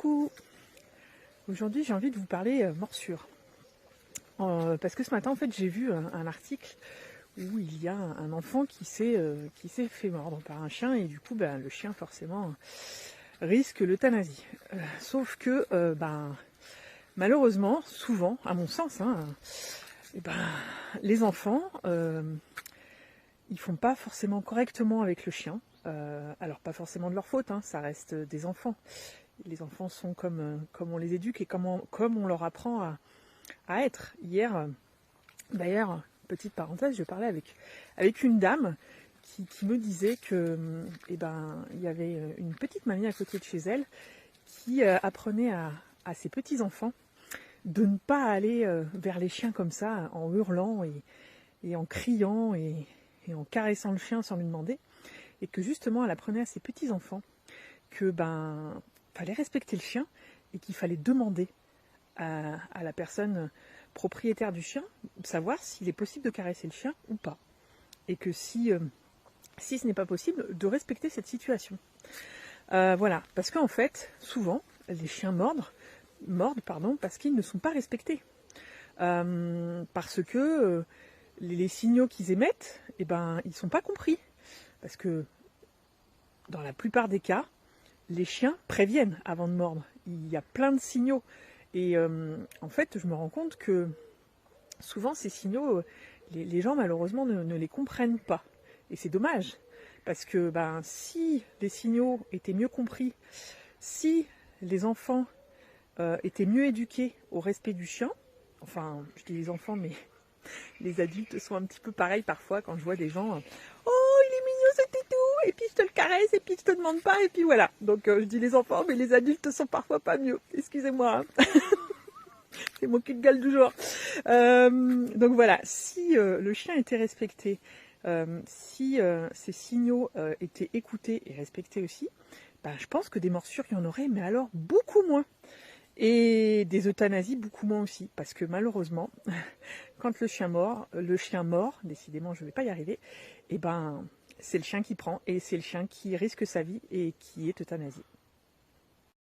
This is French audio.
Coucou. Aujourd'hui j'ai envie de vous parler morsure. Parce que ce matin en fait j'ai vu un article où il y a un enfant qui s'est fait mordre par un chien et du coup le chien forcément risque l'euthanasie. Sauf que malheureusement, souvent, à mon sens, les enfants ils font pas forcément correctement avec le chien. Alors pas forcément de leur faute, ça reste des enfants. Les enfants sont comme on les éduque et comme on leur apprend à être. Hier, d'ailleurs, petite parenthèse, je parlais avec une dame qui me disait que il y avait une petite mamie à côté de chez elle qui apprenait à ses petits-enfants de ne pas aller vers les chiens comme ça, en hurlant et en criant et en caressant le chien sans lui demander. Et que justement, elle apprenait à ses petits-enfants que fallait respecter le chien et qu'il fallait demander à la personne propriétaire du chien savoir s'il est possible de caresser le chien ou pas. Et que si ce n'est pas possible, de respecter cette situation. Voilà, parce qu'en fait, souvent, les chiens mordent parce qu'ils ne sont pas respectés. Parce que les signaux qu'ils émettent, ils ne sont pas compris. Parce que dans la plupart des cas, les chiens préviennent avant de mordre. Il y a plein de signaux. Et en fait, je me rends compte que souvent, ces signaux, les gens, malheureusement, ne les comprennent pas. Et c'est dommage. Parce que si les signaux étaient mieux compris, si les enfants étaient mieux éduqués au respect du chien, enfin, je dis les enfants, mais les adultes sont un petit peu pareils parfois quand je vois des gens... Oh, il est mignon ce toutou, et puis je te le caresse, et puis je te demande pas, et puis voilà. Donc je dis les enfants, mais les adultes sont parfois pas mieux. Excusez-moi. C'est mon cul de gueule du jour. Donc voilà, si le chien était respecté, si ces signaux étaient écoutés et respectés aussi, je pense que des morsures, il y en aurait, mais alors beaucoup moins. Et des euthanasies, beaucoup moins aussi. Parce que malheureusement, quand le chien mord, décidément je ne vais pas y arriver, c'est le chien qui prend et c'est le chien qui risque sa vie et qui est euthanasié.